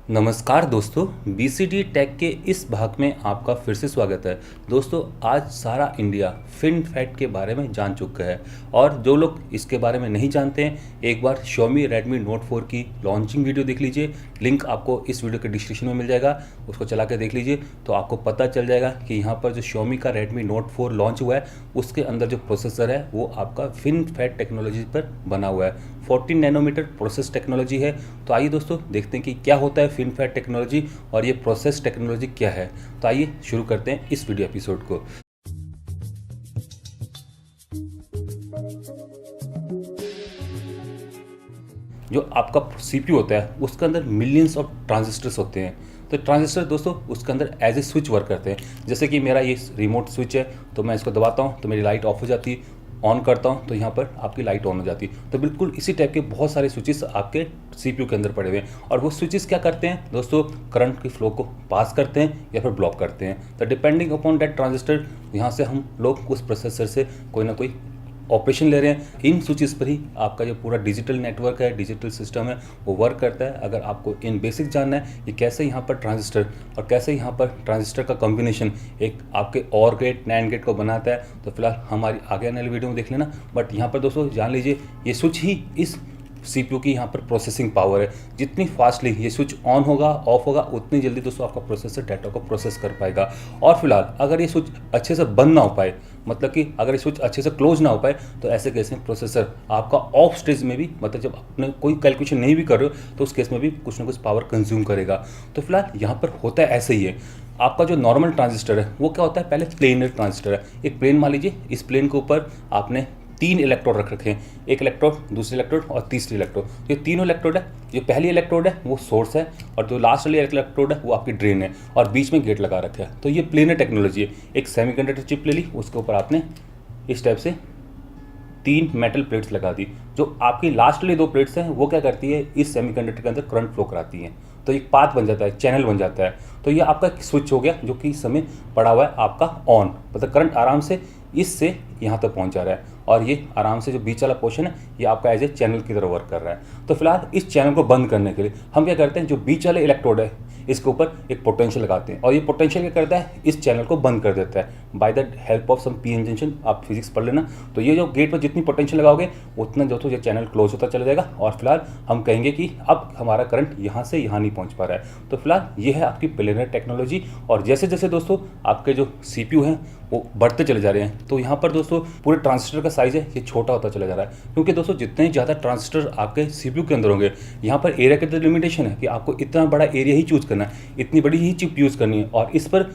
नमस्कार दोस्तों, BCD take के इस भाग में आपका फिर से स्वागत है। दोस्तों, आज सारा इंडिया फिन फैट के बारे में जान चुका है और जो लोग इसके बारे में नहीं जानते हैं, एक बार Xiaomi Redmi Note 4 की लॉन्चिंग वीडियो देख लीजिए। लिंक आपको इस वीडियो के डिस्क्रिप्शन में मिल जाएगा, उसको चला के देख लीजिए तो आपको पता चल जाएगा कि यहाँ पर जो Xiaomi का Redmi Note 4 लॉन्च हुआ है, उसके अंदर जो प्रोसेसर है वो आपका फिन फैट टेक्नोलॉजी पर बना हुआ है। 14 नैनोमीटर प्रोसेस टेक्नोलॉजी है। तो आइए दोस्तों देखते हैं कि क्या होता है फिन फैट टेक्नोलॉजी और ये प्रोसेस टेक्नोलॉजी क्या है। तो आइए शुरू करते हैं इस वीडियो एपिसोड को। जो आपका सीपीयू होता है उसके अंदर मिलियंस ऑफ ट्रांजिस्टर्स होते हैं। तो ट्रांजिस्टर दोस्तों उसके अंदर एज ए स्विच वर्क करते हैं। जैसे कि मेरा ये रिमोट स्विच है, तो मैं इसको दबाता हूँ तो मेरी लाइट ऑफ हो जाती है, ऑन करता हूँ तो यहाँ पर आपकी लाइट ऑन हो जाती है। तो बिल्कुल इसी टाइप के बहुत सारे स्विचेस आपके सीपीयू के अंदर पड़े हुए हैं। और वो स्विचेस क्या करते हैं दोस्तों, करंट की फ्लो को पास करते हैं या फिर ब्लॉक करते हैं। तो डिपेंडिंग अपॉन दैट ट्रांजिस्टर यहाँ से हम लोग उस प्रोसेसर से कोई ना कोई ऑपरेशन ले रहे हैं। इन स्विचेस पर ही आपका जो पूरा डिजिटल नेटवर्क है, डिजिटल सिस्टम है, वो वर्क करता है। अगर आपको इन बेसिक जानना है कि कैसे यहाँ पर ट्रांजिस्टर और कैसे यहाँ पर ट्रांजिस्टर का कॉम्बिनेशन एक आपके और गेट नैंड गेट को बनाता है, तो फिलहाल हमारी आगे आने वाली वीडियो में देख लेना। बट यहाँ पर दोस्तों जान लीजिए, ये स्विच ही इस सीपीयू की यहाँ पर प्रोसेसिंग पावर है। जितनी फास्टली ये स्विच ऑन होगा ऑफ होगा, उतनी जल्दी दोस्तों आपका प्रोसेसर डाटा को प्रोसेस कर पाएगा। और फिलहाल अगर ये स्विच अच्छे से बंद ना हो पाए, मतलब कि अगर ये स्विच अच्छे से क्लोज ना हो पाए, तो ऐसे केस में प्रोसेसर आपका ऑफ स्टेज में भी, मतलब जब अपने कोई कैलकुलेशन नहीं भी कर रहे हो, तो उस केस में भी कुछ ना कुछ पावर कंज्यूम करेगा। तो फिलहाल यहाँ पर होता है ऐसे ही है। आपका जो नॉर्मल ट्रांजिस्टर है वो क्या होता है, पहले प्लेनर ट्रांजिस्टर है। एक प्लेन मान लीजिए, इस प्लेन के ऊपर आपने 3 इलेक्ट्रोड रख रखे हैं, एक इलेक्ट्रोड, दूसरी इलेक्ट्रोड और तीसरी इलेक्ट्रोड। ये तीनों इलेक्ट्रोड है, जो पहली इलेक्ट्रोड है वो सोर्स है और जो लास्ट वाली इलेक्ट्रोड है वो आपकी ड्रेन है और बीच में गेट लगा रखा है। तो ये प्लेनर टेक्नोलॉजी है। एक सेमीकंडक्टर चिप ले ली, उसके ऊपर आपने इस टाइप से 3 मेटल प्लेट्स लगा दी। जो आपकी लास्ट वाली 2 प्लेट्स हैं वो क्या करती है, इस सेमीकंडक्टर के अंदर करंट फ्लो कराती हैं। तो एक पाथ बन जाता है, चैनल बन जाता है। तो ये आपका स्विच हो गया जो कि इस समय पड़ा हुआ है आपका ऑन, मतलब करंट आराम से इससे यहाँ तक पहुँच जा रहा है और ये आराम से जो बीच वाला पोर्शन है ये आपका एज ए चैनल की तरह वर्क कर रहा है। तो फिलहाल इस चैनल को बंद करने के लिए हम क्या करते हैं, जो बीच वाले इलेक्ट्रोड है इसके ऊपर एक पोटेंशियल लगाते हैं और ये पोटेंशियल क्या करता है, इस चैनल को बंद कर देता है by the help of some PN junction. आप फिजिक्स पढ़ लेना। तो ये जो गेट पर जितनी पोटेंशियल लगाओगे उतना जो तो ये चैनल क्लोज होता चला जाएगा और फिलहाल हम कहेंगे कि अब हमारा करंट यहाँ से यहाँ नहीं पहुँच पा रहा है। तो फिलहाल ये है आपकी प्लेनर टेक्नोलॉजी। और जैसे जैसे दोस्तों आपके जो सीपीयू हैं वो बढ़ते चले जा रहे हैं, तो यहाँ पर दोस्तों पूरे ट्रांजिस्टर का साइज़ है ये छोटा होता चला जा रहा है। क्योंकि दोस्तों जितने ज़्यादा ट्रांजिस्टर आपके सीपीयू के अंदर होंगे, यहाँ पर एरिया की तो लिमिटेशन है कि आपको इतना बड़ा एरिया ही चूज़ करना है, इतनी बड़ी ही चिप यूज़ करनी है। और इस पर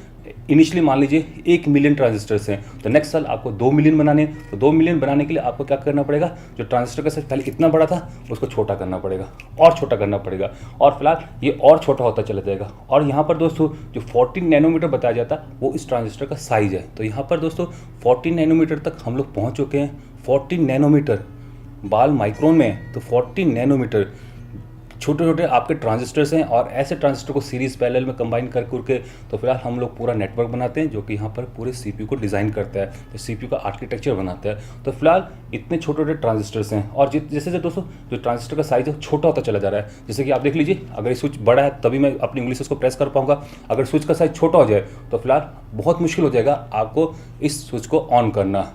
इनिशियली मान लीजिए 1 मिलियन ट्रांजिस्टर्स हैं, तो नेक्स्ट साल आपको 2 मिलियन बनाने हैं। तो 2 मिलियन बनाने के लिए आपको क्या करना पड़ेगा, जो ट्रांजिस्टर का साइज पहले इतना बड़ा था उसको छोटा करना पड़ेगा और छोटा करना पड़ेगा और फिलहाल ये और छोटा होता चला जाएगा। और यहाँ पर दोस्तों जो 14 नैनोमीटर बताया जाता है वो इस ट्रांजिस्टर का साइज़ है। तो यहाँ पर दोस्तों 14 नैनोमीटर तक हम लोग पहुँच चुके हैं। 14 नैनोमीटर बाल माइक्रोन में है, तो 14 नैनोमीटर छोटे छोटे आपके ट्रांजिस्टर्स हैं और ऐसे ट्रांजिस्टर को सीरीज पैरेलल में कंबाइन कर के तो फिलहाल हम लोग पूरा नेटवर्क बनाते हैं जो कि यहाँ पर पूरे सीपीयू को डिज़ाइन करता है, तो सीपीयू का आर्किटेक्चर बनाता है। तो फिलहाल इतने छोटे छोटे ट्रांजिस्टर्स हैं और जैसे जैसे दोस्तों जो ट्रांजिस्टर का साइज है छोटा होता चला जा रहा है। जैसे कि आप देख लीजिए, अगर स्विच बड़ा है तभी मैं अपनी उंगली से उसको प्रेस कर पाऊंगा। अगर स्विच का साइज छोटा हो जाए तो फिलहाल बहुत मुश्किल हो जाएगा आपको इस स्विच को ऑन करना।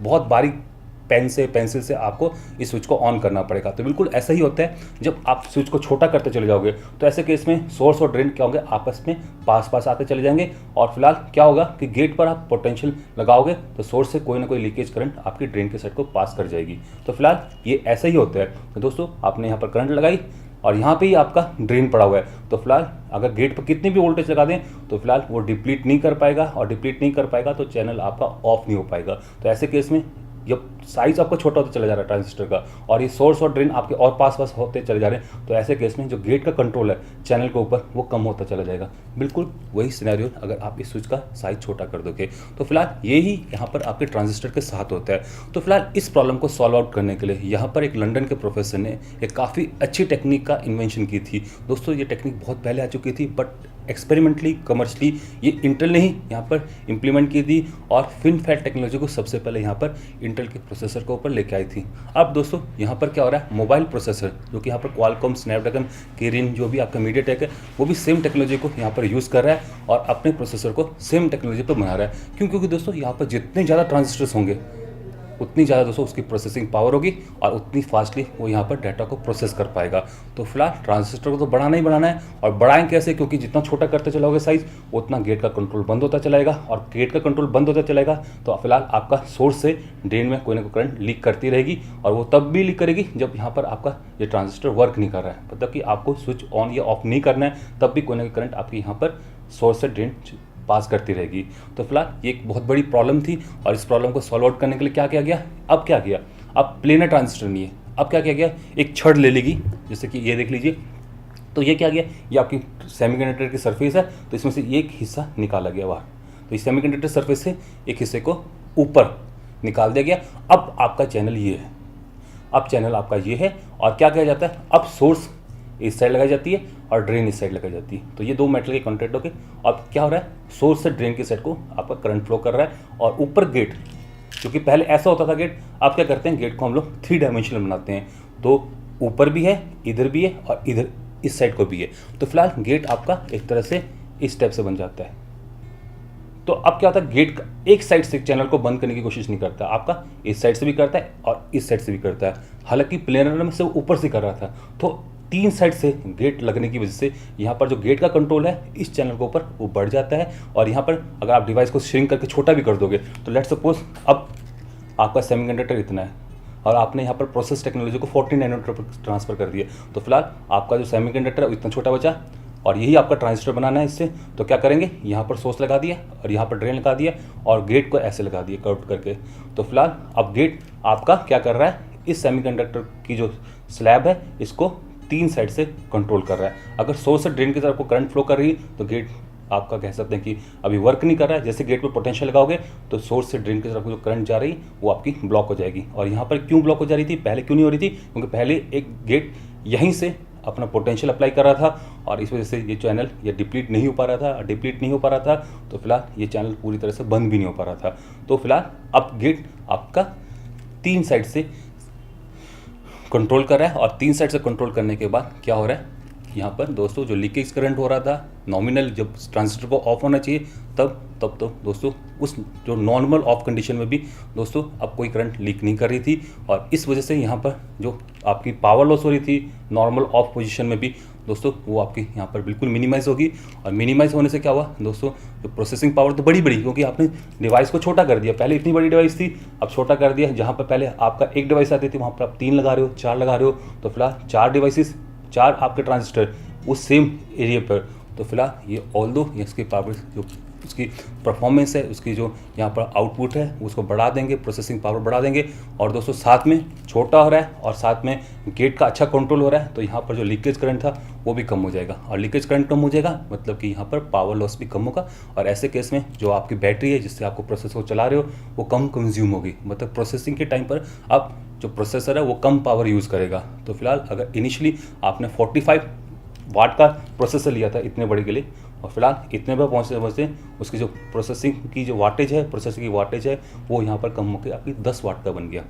बहुत बारीक पेंसिल से आपको इस स्विच को ऑन करना पड़ेगा। तो बिल्कुल ऐसा ही होता है, जब आप स्विच को छोटा करते चले जाओगे तो ऐसे केस में सोर्स और ड्रेन क्या होंगे, आपस में पास पास आते चले जाएंगे और फिलहाल क्या होगा कि गेट पर आप पोटेंशियल लगाओगे तो सोर्स से कोई ना कोई लीकेज करंट आपकी ड्रेन के साइड को पास कर जाएगी। तो फिलहाल ये ऐसा ही होता है। तो दोस्तों आपने यहाँ पर करंट लगाई और यहाँ पे ही आपका ड्रेन पड़ा हुआ है, तो फिलहाल अगर गेट पर कितनी भी वोल्टेज लगा दें तो फिलहाल वो डिप्लीट नहीं कर पाएगा और डिप्लीट नहीं कर पाएगा तो चैनल आपका ऑफ नहीं हो पाएगा। तो ऐसे केस में जब साइज आपका छोटा होता चला जा रहा है ट्रांजिस्टर का और ये सोर्स और ड्रेन आपके और पास पास होते चले जा रहे हैं, तो ऐसे केस में जो गेट का कंट्रोल है चैनल के ऊपर वो कम होता चला जाएगा। बिल्कुल वही सिनेरियो अगर आप इस स्विच का साइज छोटा कर दोगे। तो फिलहाल ये ही यहाँ पर आपके ट्रांजिस्टर के साथ होता है। तो फिलहाल इस प्रॉब्लम को सॉल्व आउट करने के लिए यहाँ पर एक लंदन के प्रोफेसर ने एक काफ़ी अच्छी टेक्निक का इन्वेंशन की थी। दोस्तों ये टेक्निक बहुत पहले आ चुकी थी, बट एक्सपेरिमेंटली कमर्शली ये इंटेल ने ही यहाँ पर इम्प्लीमेंट की थी और फिन फैट टेक्नोलॉजी को सबसे पहले यहाँ पर इंटेल इंटेल के प्रोसेसर के ऊपर लेके आई थी। अब दोस्तों यहाँ पर क्या हो रहा है, मोबाइल प्रोसेसर जो कि यहाँ पर क्वालकॉम स्नैपड्रैगन किरिन जो भी आपका मीडियाटेक है वो भी सेम टेक्नोलॉजी को यहाँ पर यूज़ कर रहा है और अपने प्रोसेसर को सेम टेक्नोलॉजी पर बना रहा है। क्यों? क्योंकि दोस्तों यहाँ पर जितने ज़्यादा ट्रांजिस्टर्स होंगे उतनी ज़्यादा दोस्तों उसकी प्रोसेसिंग पावर होगी और उतनी फास्टली वो यहाँ पर डाटा को प्रोसेस कर पाएगा। तो फिलहाल ट्रांजिस्टर को तो बढ़ाना ही बढ़ाना है, और बढ़ाएं कैसे? क्योंकि जितना छोटा करते चलोगे साइज उतना गेट का कंट्रोल बंद होता चलाएगा, और गेट का कंट्रोल बंद होता चलेगा तो फिलहाल आपका सोर्स से ड्रेन में कोई ना कोई करंट लीक करती रहेगी, और वो तब भी लीक करेगी जब यहाँ पर आपका ये ट्रांजिस्टर वर्क नहीं कर रहा है, मतलब कि आपको स्विच ऑन या ऑफ नहीं करना है, तब भी कोई ना कोई करंट आपके यहाँ पर सोर्स से ड्रेन पास करती रहेगी। तो फिलहाल ये एक बहुत बड़ी प्रॉब्लम थी, और इस प्रॉब्लम को सॉल्व आउट करने के लिए क्या किया गया? अब क्या किया, अब प्लेनर ट्रांजिस्टर नहीं है, अब क्या किया गया, एक छड़ ले लेगी, जैसे कि ये देख लीजिए। तो ये क्या गया, ये आपकी सेमीकंडक्टर की सरफेस है, तो इसमें से एक हिस्सा निकाला गया बाहर, तो इस सेमीकंडक्टर सरफेस से एक हिस्से को ऊपर निकाल दिया गया। अब आपका चैनल ये है, अब चैनल आपका ये है, और क्या किया जाता है, अब सोर्स इस साइड लगाई जाती है और ड्रेन इस साइड लगाई जाती है। तो ये दो मेटल के कॉन्टैक्ट होके अब क्या हो रहा है, सोर्स से ड्रेन की साइड को आपका करंट फ्लो कर रहा है, और ऊपर गेट, क्योंकि पहले ऐसा होता था गेट, अब क्या करते हैं, गेट को हम लोग 3 डायमेंशनल बनाते हैं, तो ऊपर भी है, इधर भी है, और इधर इस साइड को भी है। तो फिलहाल गेट आपका एक तरह से इस टाइप से बन जाता है। तो अब क्या होता है, गेट का एक साइड से चैनल को बंद करने की कोशिश नहीं करता, आपका इस साइड से भी करता है और इस साइड से भी करता है। हालांकि प्लेनर में से ऊपर से कर रहा था, तो 3 साइड से गेट लगने की वजह से यहाँ पर जो गेट का कंट्रोल है इस चैनल के ऊपर वो बढ़ जाता है। और यहाँ पर अगर आप डिवाइस को श्रिंक करके छोटा भी कर दोगे, तो लेट्स सपोज अब आपका सेमीकंडक्टर इतना है और आपने यहाँ पर प्रोसेस टेक्नोलॉजी को 14 नैनोमीटर पर ट्रांसफर कर दिया, तो फिलहाल आपका जो सेमीकंडक्टर है इतना छोटा बचा, और यही आपका ट्रांजिस्टर बनाना है इससे। तो क्या करेंगे, यहाँ पर सोर्स लगा दिया और यहाँ पर ड्रेन लगा दिया और गेट को ऐसे लगा दिया कर्व करके। तो फिलहाल अब गेट आपका क्या कर रहा है, इस सेमीकंडक्टर की जो स्लैब है इसको 3 साइड से कंट्रोल कर रहा है। अगर सोर्स से ड्रेन की तरफ को करंट फ्लो कर रही है तो गेट आपका कह सकते हैं कि अभी वर्क नहीं कर रहा है। जैसे गेट पर पोटेंशियल लगाओगे तो सोर्स से ड्रेन की तरफ जो करंट जा रही वो आपकी ब्लॉक हो जाएगी। और यहाँ पर क्यों ब्लॉक हो जा रही थी, पहले क्यों नहीं हो रही थी, क्योंकि पहले एक गेट यहीं से अपना पोटेंशियल अप्लाई कर रहा था, और इस वजह से ये चैनल ये डिप्लीट नहीं हो पा रहा था, डिप्लीट नहीं हो पा रहा था, तो फिलहाल ये चैनल पूरी तरह से बंद भी नहीं हो पा रहा था। तो फिलहाल अब गेट आपका 3 साइड से कंट्रोल कर रहा है, और 3 साइड से कंट्रोल करने के बाद क्या हो रहा है, यहाँ पर दोस्तों जो लीकेज करंट हो रहा था नॉमिनल, जब ट्रांजिस्टर को ऑफ होना चाहिए तब तो दोस्तों उस जो नॉर्मल ऑफ कंडीशन में भी दोस्तों अब कोई करंट लीक नहीं कर रही थी, और इस वजह से यहाँ पर जो आपकी पावर लॉस हो रही थी नॉर्मल ऑफ पोजीशन में भी दोस्तों वो आपकी यहाँ पर बिल्कुल मिनिमाइज होगी। और मिनिमाइज होने से क्या हुआ दोस्तों, जो प्रोसेसिंग पावर तो बड़ी क्योंकि आपने डिवाइस को छोटा कर दिया, पहले इतनी बड़ी डिवाइस थी अब छोटा कर दिया, जहाँ पर पहले आपका एक डिवाइस आती थी वहाँ पर आप 3 लगा रहे हो, 4 लगा रहे हो, तो फिलहाल 4 डिवाइसेस, 4 आपके ट्रांजिस्टर उस सेम एरिया पर। तो फिलहाल ये ऑल दो इसकी पावर जो उसकी परफॉर्मेंस है, उसकी जो यहाँ पर आउटपुट है उसको बढ़ा देंगे, प्रोसेसिंग पावर बढ़ा देंगे, और दोस्तों साथ में छोटा हो रहा है और साथ में गेट का अच्छा कंट्रोल हो रहा है, तो यहाँ पर जो लीकेज करंट था वो भी कम हो जाएगा। और लीकेज करंट कम हो जाएगा मतलब कि यहाँ पर पावर लॉस भी कम होगा, और ऐसे केस में जो आपकी बैटरी है जिससे आपको प्रोसेसर चला रहे हो वो कम कंज्यूम होगी, मतलब प्रोसेसिंग के टाइम पर अब जो प्रोसेसर है वो कम पावर यूज़ करेगा। तो फिलहाल अगर इनिशियली आपने 45 वाट का प्रोसेसर लिया था इतने बड़े के लिए, और फिलहाल इतने पर पहुँचते उसकी जो प्रोसेसिंग की जो वाटेज है, प्रोसेसर की वाटेज है वो यहाँ पर कम होकर आपकी 10 वाट का बन गया।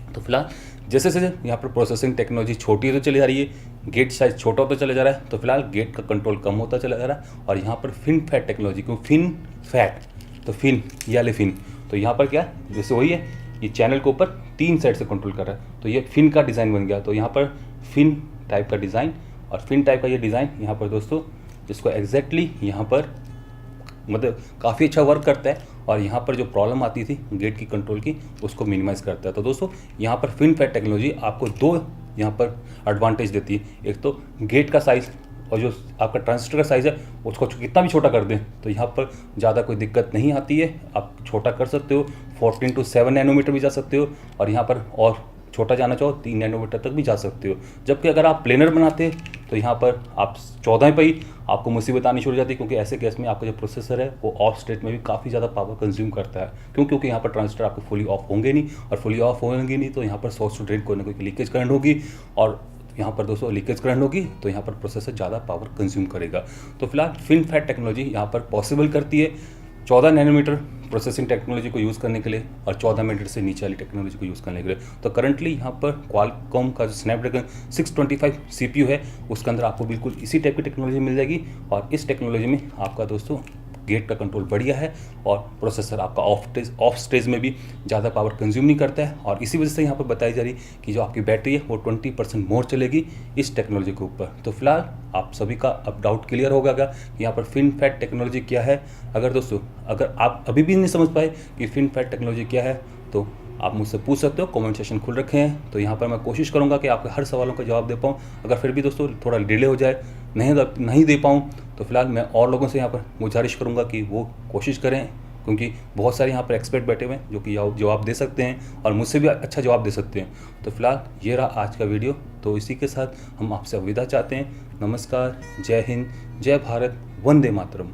तो फिलहाल जैसे जैसे यहाँ पर प्रोसेसिंग टेक्नोलॉजी छोटी होती चली जा रही है, गेट साइज छोटा होता चला जा रहा है, तो फिलहाल गेट का कंट्रोल कम होता चला जा रहा है। और यहाँ पर फिन फैट टेक्नोलॉजी, क्यों फिन फैट, तो फिन ये वाले फिन, तो यहाँ पर क्या जैसे वही है, ये चैनल के ऊपर 3 साइड से कंट्रोल कर रहा है, तो ये फिन का डिज़ाइन बन गया। तो यहाँ पर फिन टाइप का डिज़ाइन, और फिन टाइप का ये डिज़ाइन यहाँ पर दोस्तों इसको एग्जैक्टली यहाँ पर मतलब काफ़ी अच्छा वर्क करता है, और यहाँ पर जो प्रॉब्लम आती थी गेट की कंट्रोल की उसको मिनिमाइज़ करता है। तो दोस्तों यहाँ पर फिन फैट टेक्नोलॉजी आपको 2 यहाँ पर एडवांटेज देती है, एक तो गेट का साइज़ और जो आपका ट्रांजिस्टर का साइज़ है उसको कितना भी छोटा कर दें तो यहाँ पर ज़्यादा कोई दिक्कत नहीं आती है, आप छोटा कर सकते हो, 14 to 7 नैनोमीटर भी जा सकते हो, और यहाँ पर और छोटा जाना चाहो 3 नैनोमीटर तक भी जा सकते हो। जबकि अगर आप प्लेनर बनाते तो यहाँ पर आप 14 पर ही आपको मुसीबत आनी शुरू हो जाती है, क्योंकि ऐसे केस में आपका जो प्रोसेसर है वो ऑफ स्टेट में भी काफ़ी ज़्यादा पावर कंज्यूम करता है। क्योंकि यहाँ पर ट्रांजिस्टर आपको फुली ऑफ होंगे नहीं, और फुली ऑफ होंगे नहीं तो यहाँ पर सोर्स टू ड्रेन कोई ना कोई लीकेज करंट होगी, और यहाँ पर दोस्तों लीकेज करंट होगी तो यहाँ पर प्रोसेसर ज़्यादा पावर कंज्यूम करेगा। तो फिलहाल फिन फैट टेक्नोलॉजी यहाँ पर पॉसिबल करती है 14 नैनोमीटर प्रोसेसिंग टेक्नोलॉजी को यूज़ करने के लिए और 14 मीटर से नीचे वाली टेक्नोलॉजी को यूज़ करने के लिए। तो करंटली यहाँ पर क्वालकॉम का जो स्नैपड्रैगन 625 CPU है उसके अंदर आपको बिल्कुल इसी टाइप की टेक्नोलॉजी मिल जाएगी। और इस टेक्नोलॉजी में आपका दोस्तों गेट का कंट्रोल बढ़िया है और प्रोसेसर आपका ऑफ स्टेज में भी ज़्यादा पावर कंज्यूम नहीं करता है। और इसी वजह से यहाँ पर बताई जा रही कि जो आपकी बैटरी है वो 20% मोर चलेगी इस टेक्नोलॉजी के ऊपर। तो फिलहाल आप सभी का अब डाउट क्लियर होगा कि यहाँ पर FinFET टेक्नोलॉजी क्या है। अगर आप अभी भी नहीं समझ पाए कि FinFET टेक्नोलॉजी क्या है तो आप मुझसे पूछ सकते हो, कमेंट सेक्शन खुल रखे हैं। तो यहाँ पर मैं कोशिश करूँगा कि आपके हर सवालों का जवाब दे पाऊँ। अगर फिर भी दोस्तों थोड़ा डिले हो जाए, नहीं दे पाऊँ, तो फिलहाल मैं और लोगों से यहाँ पर गुजारिश करूँगा कि वो कोशिश करें, क्योंकि बहुत सारे यहाँ पर एक्सपर्ट बैठे हुए हैं जो कि जवाब दे सकते हैं और मुझसे भी अच्छा जवाब दे सकते हैं। तो फिलहाल ये रहा आज का वीडियो। तो इसी के साथ हम आपसे विदा चाहते हैं। नमस्कार, जय हिंद, जय भारत, वंदे मातरम।